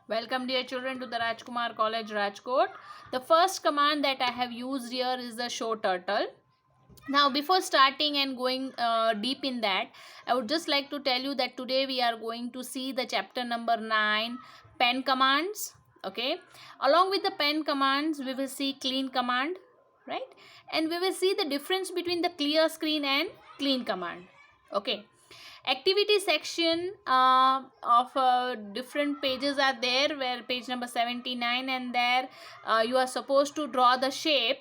Welcome dear children to the Rajkumar College Rajkot. The first command that I have used here is the show turtle. Now before starting and going deep in that, I would just like to tell you that today we are going to see the chapter number 9, pen commands. Okay, along with the pen commands we will see clean command, right? And we will see the difference between the clear screen and clean command. Okay, activity section of different pages are there, where page number 79, and there you are supposed to draw the shape,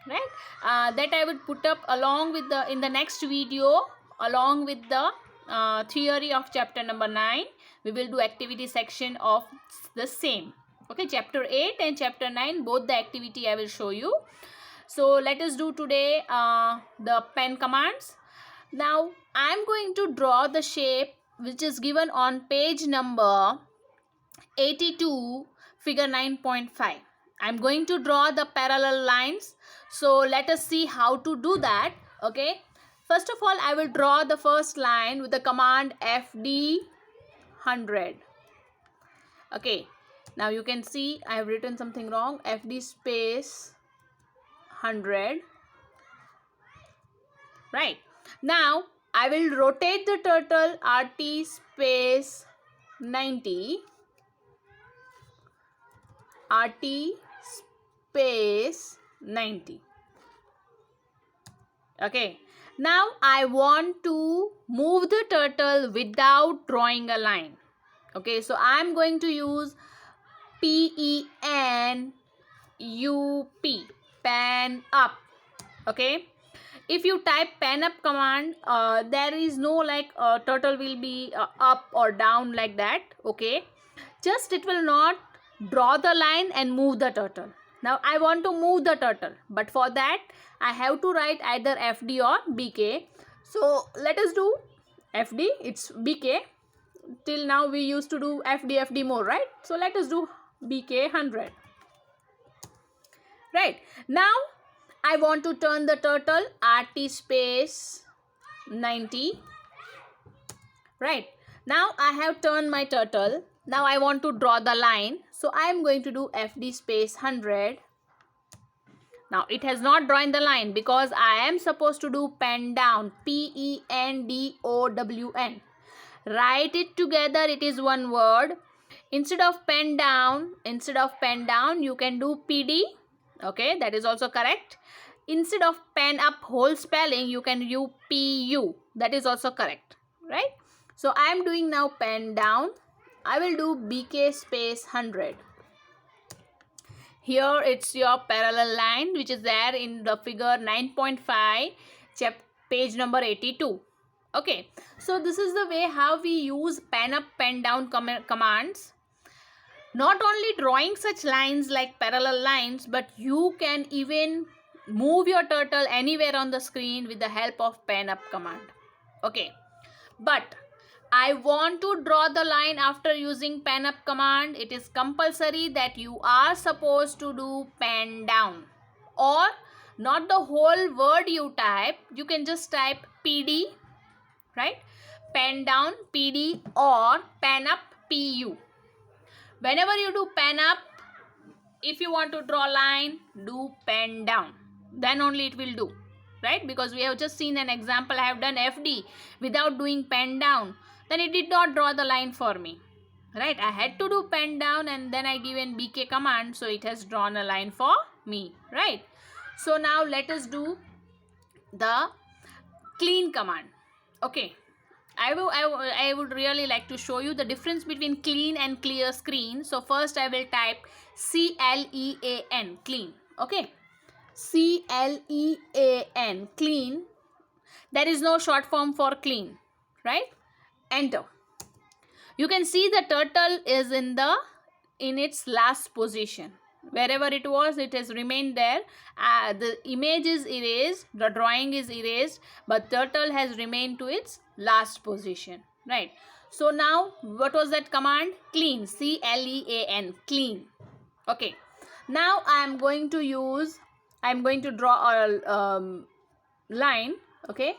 right? That I would put up along with the in the next video, along with the theory of chapter number 9. We will do activity section of the same. Okay, chapter 8 and chapter 9, both the activity I will show you. So let us do today the pen commands. Now I am going to draw the shape which is given on page number 82, figure 9.5. I am going to draw the parallel lines. So let us see how to do that. Okay, first of all I will draw the first line with the command FD 100. Okay, now you can see I have written something wrong. FD space 100. Right, now I will rotate the turtle RT space 90, RT space 90. Okay, now I want to move the turtle without drawing a line. Okay, so I am going to use PEN UP, pen up. Okay, if you type pen up command, there is no like turtle will be up or down like that. Okay, just it will not draw the line and move the turtle. Now I want to move the turtle, but for that I have to write either FD or BK. So let us do FD. It's BK. Till now we used to do FD more, right? So let us do BK 100. Right, now I want to turn the turtle RT space 90. Right, now I have turned my turtle. Now I want to draw the line. So I am going to do FD space 100. Now it has not drawn the line because I am supposed to do pen down. PENDOWN. Write it together, it is one word. Instead of pen down, you can do PD. Okay, that is also correct. Instead of pen up whole spelling, you can use PU. That is also correct, right? So I am doing now pen down. I will do BK space 100. Here it's your parallel line which is there in the figure 9.5, page number 82. Okay, so this is the way how we use pen up, pen down commands. Not only drawing such lines like parallel lines, but you can even move your turtle anywhere on the screen with the help of pen up command. Okay, but I want to draw the line after using pen up command. It is compulsory that you are supposed to do pen down, or not the whole word you type. You can just type PD, right? Pen down PD or pen up PU. Whenever you do pen up, if you want to draw line, do pen down. Then only it will do, right? Because we have just seen an example. I have done FD without doing pen down. Then it did not draw the line for me, right? I had to do pen down and then I given BK command. So it has drawn a line for me, right? So now let us do the clean command. Okay, I would really like to show you the difference between clean and clear screen. So first I will type CLEAN, clean. Okay, CLEAN, clean. There is no short form for clean, right? Enter. You can see the turtle is in its last position. Wherever it was, it has remained there. The image is erased, the drawing is erased, but turtle has remained to its last position, right? So now what was that command? Clean, CLEAN, clean. Okay, now I am going to draw a line. Okay,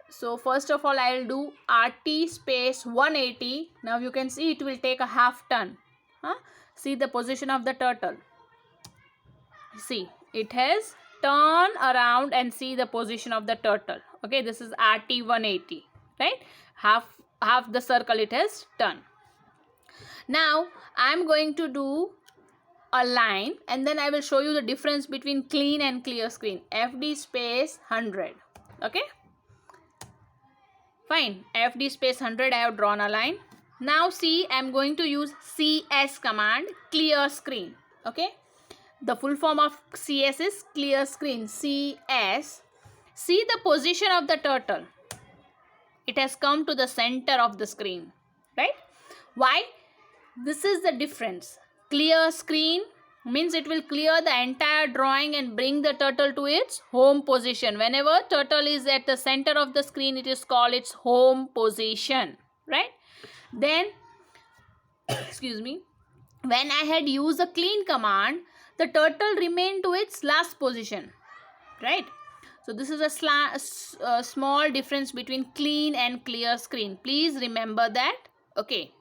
so first of all I will do RT space 180. Now you can see it will take a half turn. See the position of the turtle. See, it has turn around and see the position of the turtle. Okay, this is RT 180, right? Half the circle it has turned. Now I am going to do a line and then I will show you the difference between clean and clear screen. FD space 100. Okay, fine. FD space 100, I have drawn a line. Now see, I am going to use CS command, clear screen. Okay, the full form of CS is clear screen. CS. See the position of the turtle. It has come to the center of the screen, right? Why? This is the difference. Clear screen means it will clear the entire drawing and bring the turtle to its home position. Whenever turtle is at the center of the screen, it is called its home position, right? Then, excuse me, when I had used the clean command, the turtle remained to its last position, right? So this is a small difference between clean and clear screen. Please remember that. Okay.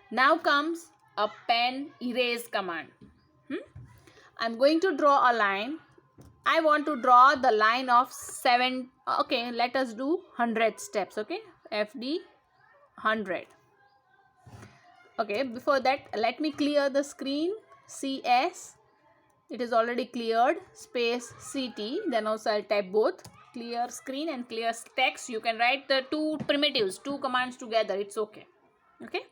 Now comes a pen erase command. I'm going to draw a line. I want to draw the line of 7. Okay, let us do 100 steps. Okay, FD 100. Okay, before that, let me clear the screen. CS. It is already cleared. Space CT. Then also I'll type both. Clear screen and clear text. You can write the two primitives, two commands together. It's okay. Okay.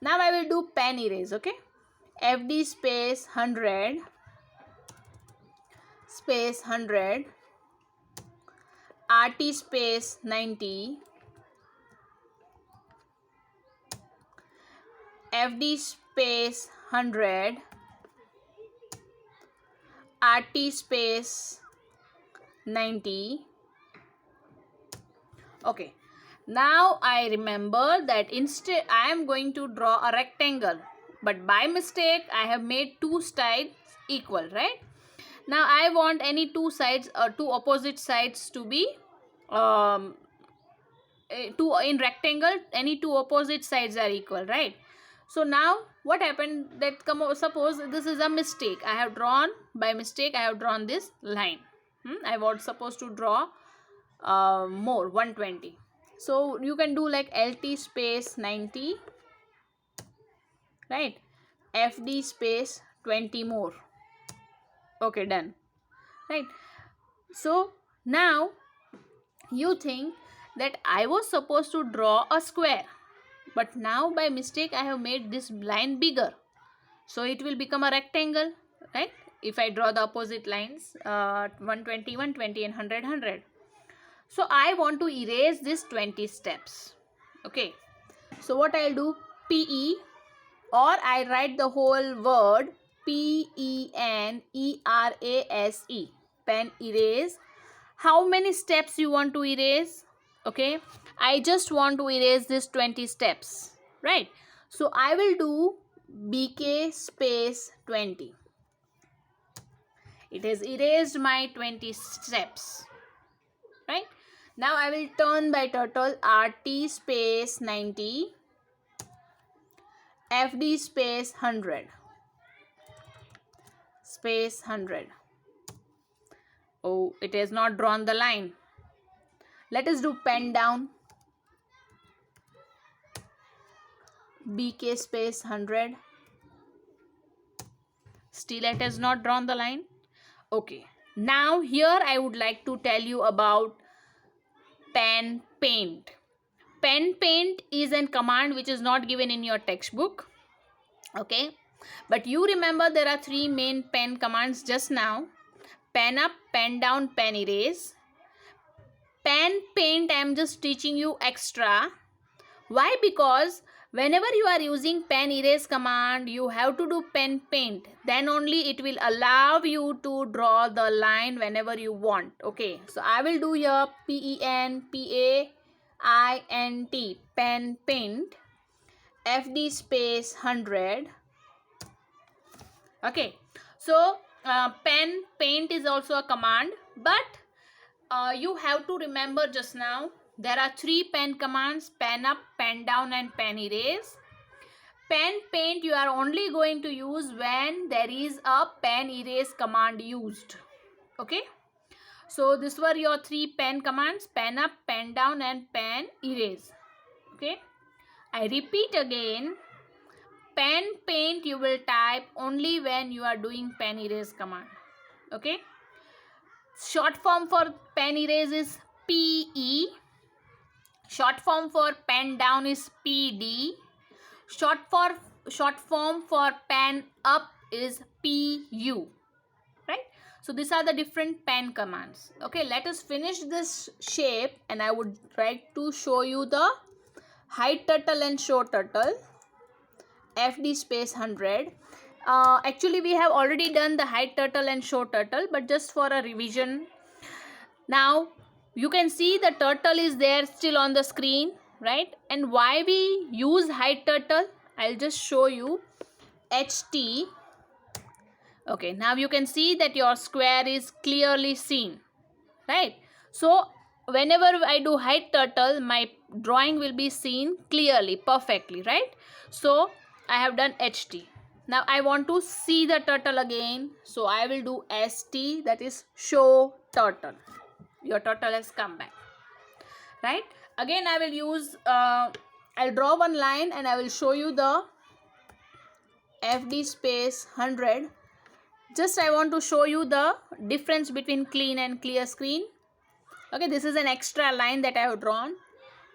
Now I will do pen erase. Okay. FD space 100. Space 100. RT space 90. FD space 100. RT space 90. Okay. Now I remember that instead I am going to draw a rectangle, but by mistake I have made two sides equal, right? Now I want any two sides or two opposite sides to be in rectangle, any two opposite sides are equal, right? So now what happened, that suppose this is a mistake. I have drawn, by mistake I have drawn this line. I was supposed to draw more, 120. So you can do like LT space 90, right? FD space 20 more. Okay, done, right? So now you think that I was supposed to draw a square, but now by mistake I have made this line bigger, so it will become a rectangle, right? If I draw the opposite lines, 120 120 and 100 100. So I want to erase this 20 steps. Okay, so what I'll do, PE, or I write the whole word PENERASE, pen erase. How many steps you want to erase? Okay, I just want to erase this 20 steps, right? So I will do BK space 20. It has erased my 20 steps, right? Now I will turn by turtle, RT space 90, FD space 100, space 100. Oh, it has not drawn the line. Let us do pen down, BK space 100. Still it has not drawn the line. Okay, now here I would like to tell you about pen paint. Pen paint is a command which is not given in your textbook. Okay, but you remember there are three main pen commands just now: pen up, pen down, pen erase. Pen paint I am just teaching you extra. Why? Because whenever you are using pen erase command, you have to do pen paint. Then only it will allow you to draw the line whenever you want. Okay, so I will do here PENPAINT, pen paint, FD space 100. Okay, so pen paint is also a command, but you have to remember just now there are three pen commands: pen up, pen down and pen erase. Pen paint you are only going to use when there is a pen erase command used. Okay, so these were your 3 pen commands: pen up, pen down, and pen erase. Okay, I repeat again, pen paint you will type only when you are doing pen erase command. Okay, short form for pen erase is PE, short form for pen down is PD, short form for pen up is PU, right? So these are the different pen commands. Okay, let us finish this shape, and I would like to show you the hide turtle and show turtle, FD space 100. Actually we have already done the hide turtle and show turtle, but just for a revision, now you can see the turtle is there still on the screen, right? And why we use hide turtle, I'll just show you. HT. Okay, now you can see that your square is clearly seen, right? So whenever I do hide turtle, my drawing will be seen clearly, perfectly, right? So I have done HT. Now I want to see the turtle again, so I will do ST, that is show turtle. Your turtle has come back, right? Again I will use I'll draw one line and I will show you the FD space 100. Just I want to show you the difference between clean and clear screen. Okay, this is an extra line that I have drawn.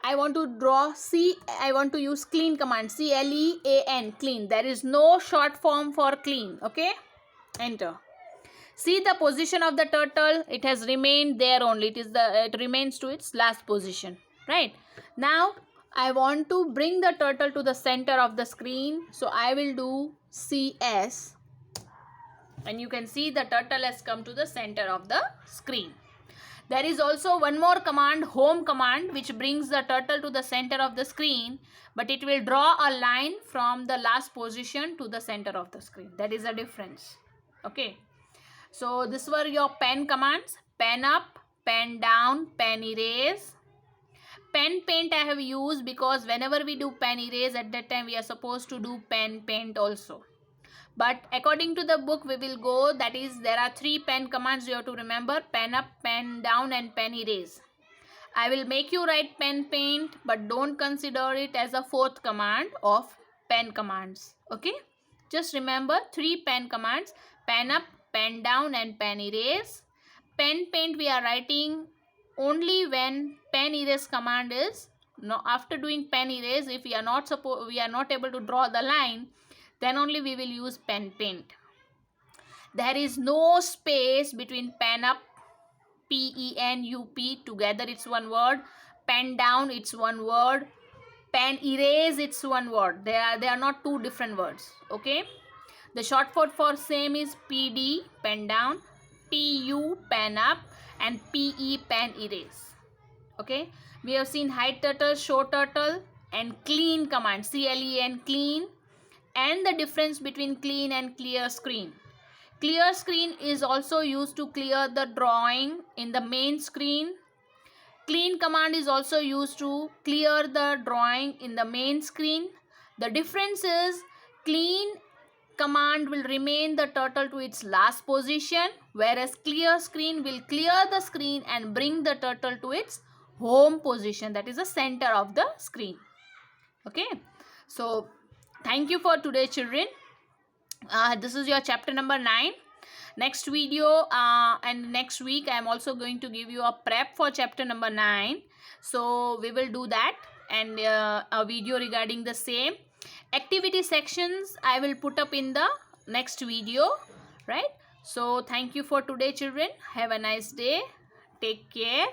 I want to draw I want to use clean command, CLEAN, clean. There is no short form for clean. Okay, enter. See the position of the turtle, it has remained there only. It remains to its last position, right? Now I want to bring the turtle to the center of the screen, so I will do CS, and you can see the turtle has come to the center of the screen. There is also one more command, home command, which brings the turtle to the center of the screen, but it will draw a line from the last position to the center of the screen. That is a difference. Okay, so these were your pen commands: pen up, pen down, pen erase. Pen paint I have used because whenever we do pen erase, at that time we are supposed to do pen paint also. But according to the book we will go, that is there are 3 pen commands you have to remember: pen up, pen down, and pen erase. I will make you write pen paint, but don't consider it as a 4th command of pen commands. Okay, just remember 3 pen commands: pen up, pen down, and pen erase. Pen paint we are writing only when pen erase command is after doing pen erase. If we are not able to draw the line, then only we will use pen paint. There is no space between pen up, PENUP, together it's one word. Pen down, it's one word. Pen erase, it's one word. They are not 2 different words. Okay, the short form for same is PD, pen down, PU, pen up, and PE, pen erase. Okay, we have seen hide turtle, show turtle, and clean command, CLEAN, clean, and the difference between clean and clear screen. Clear screen is also used to clear the drawing in the main screen. Clean command is also used to clear the drawing in the main screen. The difference is clean command will remain the turtle to its last position, whereas clear screen will clear the screen and bring the turtle to its home position, that is the center of the screen. Okay, so thank you for today, children. This is your chapter number 9. Next video and next week I am also going to give you a prep for chapter number 9. So we will do that, and a video regarding the same. Activity sections I will put up in the next video, right? So thank you for today, children. Have a nice day. Take care.